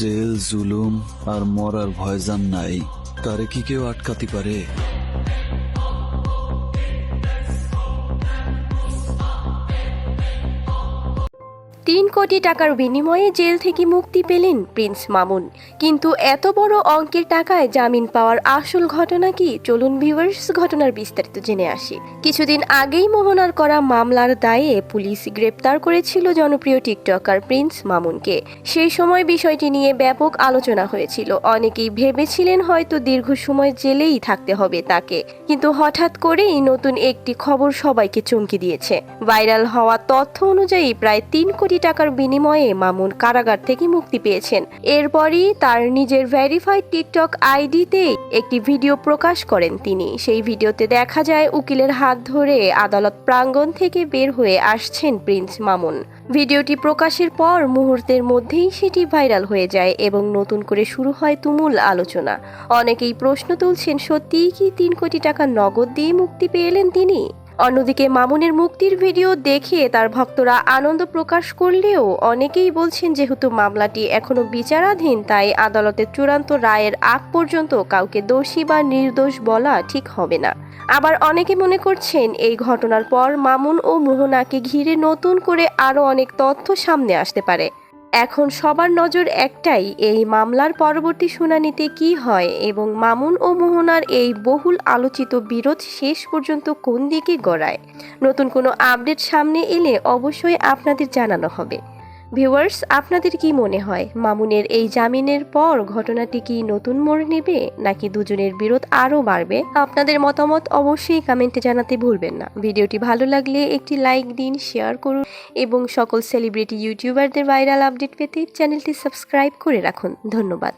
Jail, জুলুম আর মরার ভয়জান নাই, তারে কি কেউ আটকাতে পারে? 3 কোটি টাকার বিনিময়ে জেল থেকে মুক্তি পেলেন প্রিন্স মামুন। কিন্তু এত বড় অঙ্কের টাকায় জামিন পাওয়ার আসল ঘটনা কি? চলুন ভিউয়ার্স, ঘটনার বিস্তারিত জেনে আসি। কিছুদিন আগেই মোহনার করা মামলার দায়ে পুলিশ গ্রেপ্তার করেছিল জনপ্রিয় টিকটকার প্রিন্স মামুনকে। সেই সময় বিষয়টি নিয়ে ব্যাপক আলোচনা হয়েছিল। অনেকেই ভেবেছিলেন হয়তো দীর্ঘ সময় জেলেই থাকতে হবে তাকে, কিন্তু হঠাৎ করেই নতুন একটি খবর সবাইকে চমকে দিয়েছে। ভাইরাল হওয়া তথ্য অনুযায়ী প্রায় 3 কোটি টাকার বিনিময়ে মামুন কারাগার থেকে মুক্তি পেয়েছেন। এরপরই তার নিজের ভেরিফাইড টিকটক আইডিতে একটি ভিডিও প্রকাশ করেন তিনি। সেই ভিডিওতে দেখা যায় উকিলের হাত ধরে আদালত প্রাঙ্গণ থেকে বের হয়ে আসছেন প্রিন্স মামুন। ভিডিওটি প্রকাশের পর মুহূর্তের মধ্যেই সেটি ভাইরাল হয়ে যায় এবং নতুন করে শুরু হয় তুমুল আলোচনা। অনেকেই প্রশ্ন তুলছেন, সত্যিই কি 3 কোটি টাকা নগদ দিয়ে মুক্তি পেলেন তিনি? অন্যদিকে মামুনের মুক্তির ভিডিও দেখে তার ভক্তরা আনন্দ প্রকাশ করলেও অনেকেই বলছেন যেহেতু মামলাটি এখনো বিচারাধীন, তাই আদালতের চূড়ান্ত রায়ের আগ পর্যন্ত কাউকে দোষী বা নির্দোষ বলা ঠিক হবে না। আবার অনেকে মনে করছেন এই ঘটনার পর মামুন ও মোহনাকে ঘিরে নতুন করে আরও অনেক তথ্য সামনে আসতে পারে। এখন সবার নজর একটাই, এই মামলার পরবর্তী শুনানিতে কি হয় এবং মামুন ও মোহনার এই বহুল আলোচিত বিরোধ শেষ পর্যন্ত কোন দিকে গড়ায়। নতুন কোনো আপডেট সামনে এলে অবশ্যই আপনাদের জানানো হবে। ভিউয়ার্স, আপনাদের কি মনে হয়, মামুনের এই জামিনের পর ঘটনাটি কি নতুন মোড় নেবে নাকি দুজনের বিরোধ আরও বাড়বে? আপনাদের মতামত অবশ্যই কমেন্টে জানাতে ভুলবেন না। ভিডিওটি ভালো লাগলে একটি লাইক দিন, শেয়ার করুন এবং সকল সেলিব্রিটি ইউটিউবারদের ভাইরাল আপডেট পেতে চ্যানেলটি সাবস্ক্রাইব করে রাখুন। ধন্যবাদ।